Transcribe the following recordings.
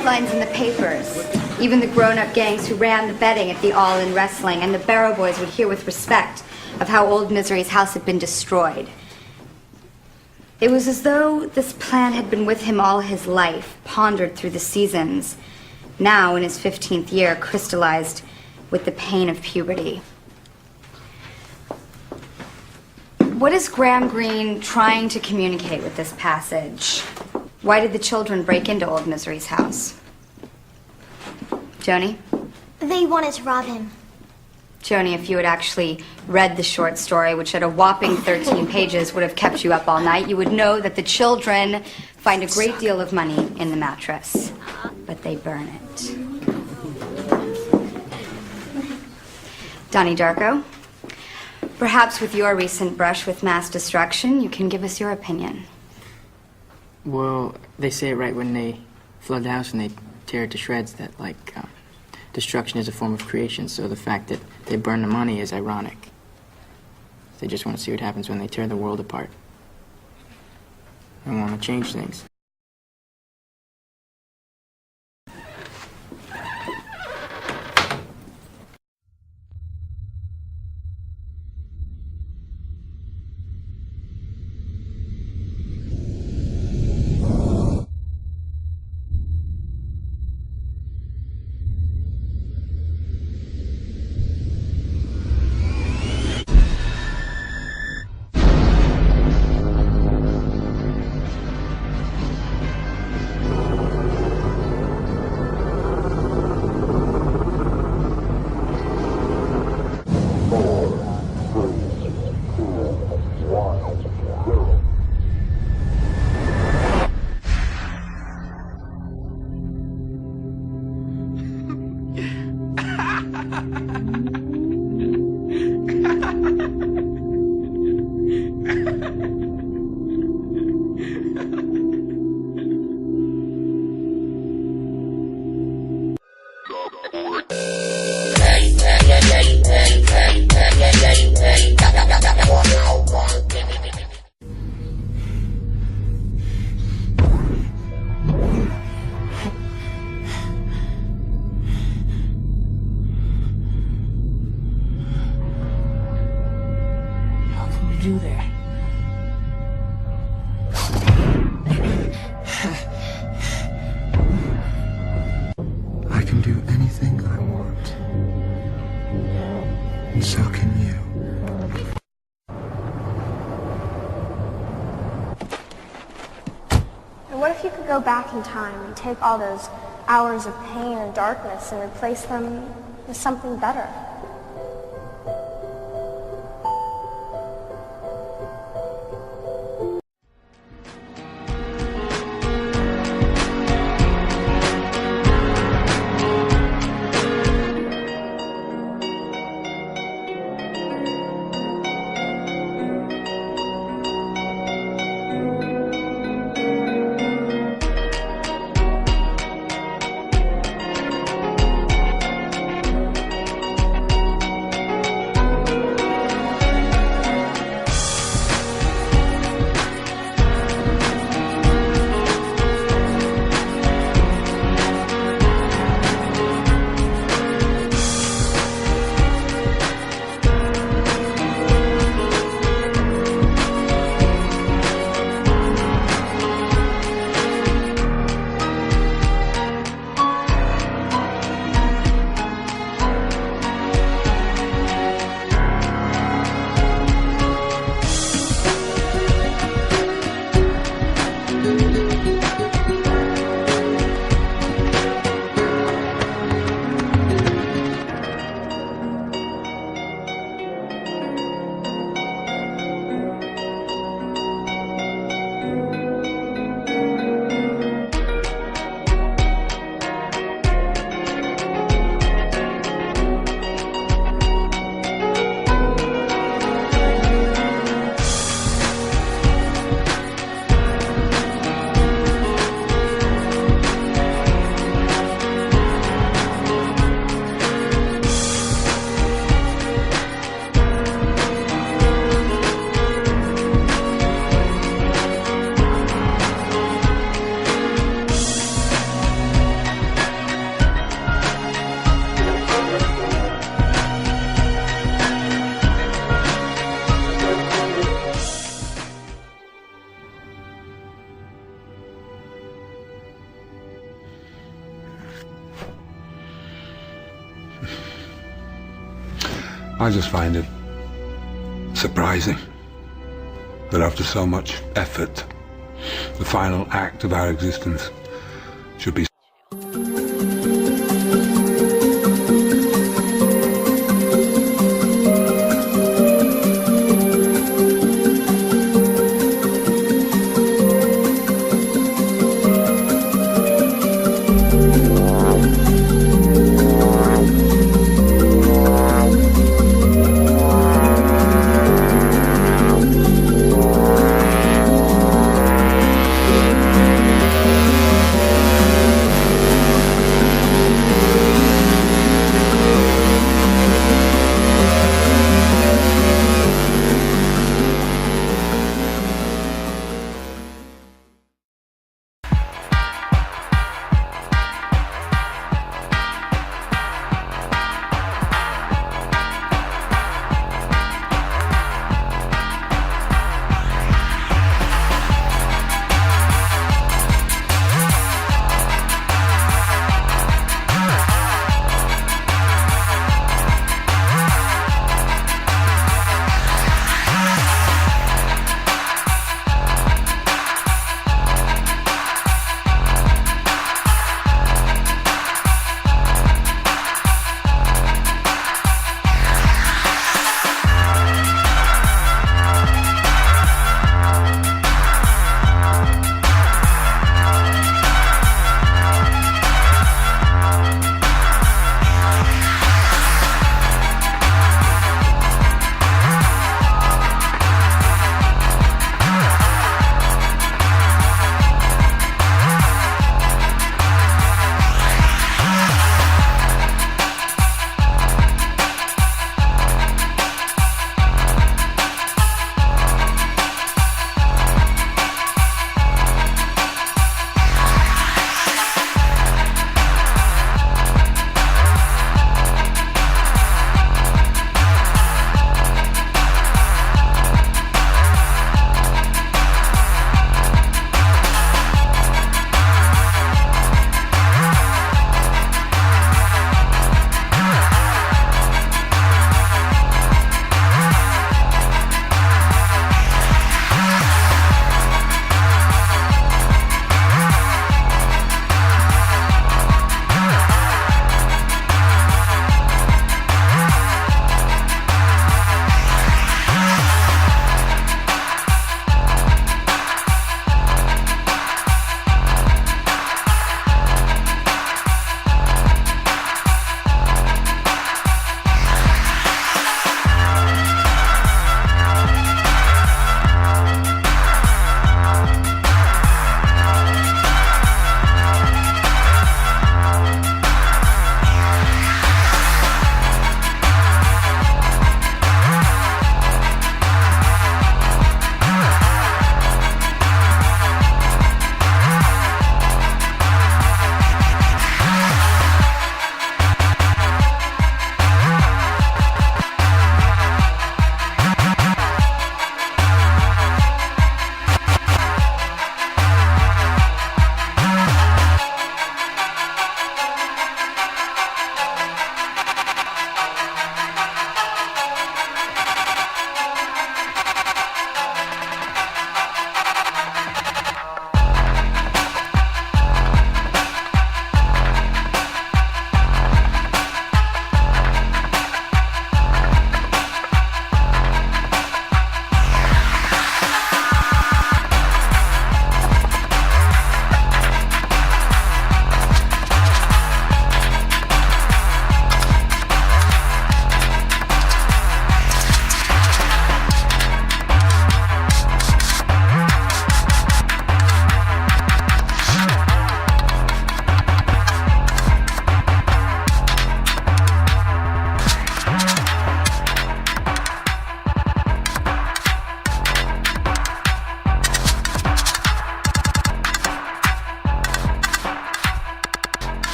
headlines in the papers. Even the grown-up gangs who ran the betting at the All-In Wrestling and the Barrow Boys would hear with respect of how Old Misery's house had been destroyed. It was as though this plan had been with him all his life, pondered through the seasons, now in his 15th year, crystallized with the pain of puberty. What is Graham Greene trying to communicate with this passage? Why did the children break into Old Misery's house? Joni? They wanted to rob him. Joni, if you had actually read the short story, which at a whopping 13 pages would have kept you up all night, you would know that the children find a great deal of money in the mattress, but they burn it. Donnie Darko, perhaps with your recent brush with mass destruction, you can give us your opinion. Well, they say it right when they flood the house and they tear it to shreds that, destruction is a form of creation, so the fact that they burn the money is ironic. They just want to see what happens when they tear the world apart. They want to change things. Do there? I can do anything I want. And so can you. And what if you could go back in time and take all those hours of pain and darkness and replace them with something better? I just find it surprising that after so much effort, the final act of our existence should be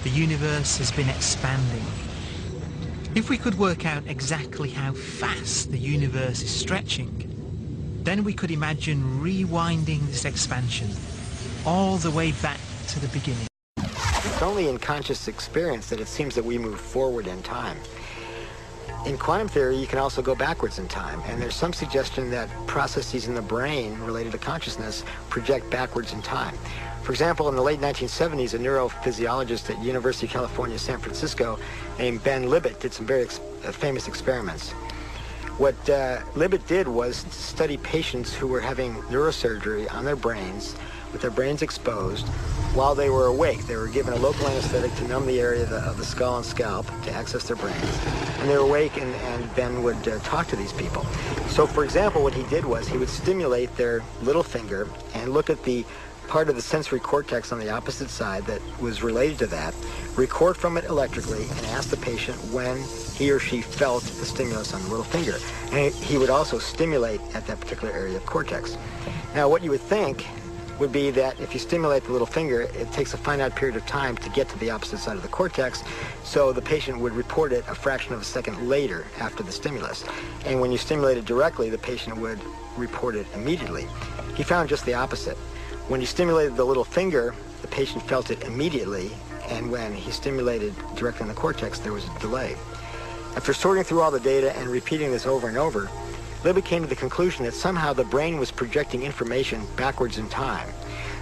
The universe has been expanding, If we could work out exactly how fast the universe is stretching, then we could imagine rewinding this expansion all the way back to the beginning. It's only in conscious experience that it seems that we move forward in time. In quantum theory, you can also go backwards in time, and there's some suggestion that processes in the brain related to consciousness project backwards in time. For example, in the late 1970s, a neurophysiologist at University of California, San Francisco, named Ben Libet did some very famous experiments. What Libet did was study patients who were having neurosurgery on their brains, with their brains exposed, while they were awake. They were given a local anesthetic to numb the area of the skull and scalp to access their brains. And they were awake, and Ben would talk to these people. So, for example, what he did was he would stimulate their little finger and look at the part of the sensory cortex on the opposite side that was related to that, record from it electrically, and ask the patient when he or she felt the stimulus on the little finger. And he would also stimulate at that particular area of cortex. Now, what you would think would be that if you stimulate the little finger, it takes a finite period of time to get to the opposite side of the cortex, so the patient would report it a fraction of a second later after the stimulus. And when you stimulate it directly, the patient would report it immediately. He found just the opposite. When you stimulated the little finger, the patient felt it immediately, and when he stimulated directly in the cortex, there was a delay. After sorting through all the data and repeating this over and over, Libet came to the conclusion that somehow the brain was projecting information backwards in time,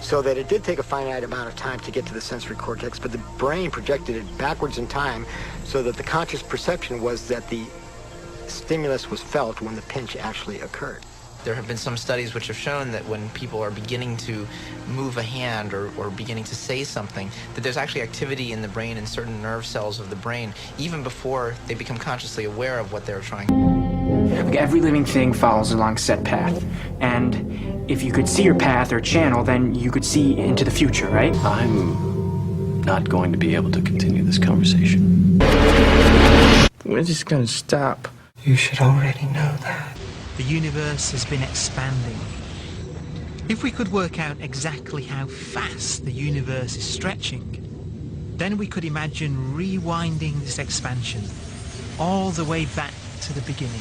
so that it did take a finite amount of time to get to the sensory cortex, but the brain projected it backwards in time so that the conscious perception was that the stimulus was felt when the pinch actually occurred. There have been some studies which have shown that when people are beginning to move a hand or beginning to say something, that there's actually activity in the brain and certain nerve cells of the brain even before they become consciously aware of what they're trying. Like every living thing follows along set path, and if you could see your path or channel, then you could see into the future, right? I'm not going to be able to continue this conversation. We're just gonna stop. You should already know that. The universe has been expanding. If we could work out exactly how fast the universe is stretching, then we could imagine rewinding this expansion all the way back to the beginning.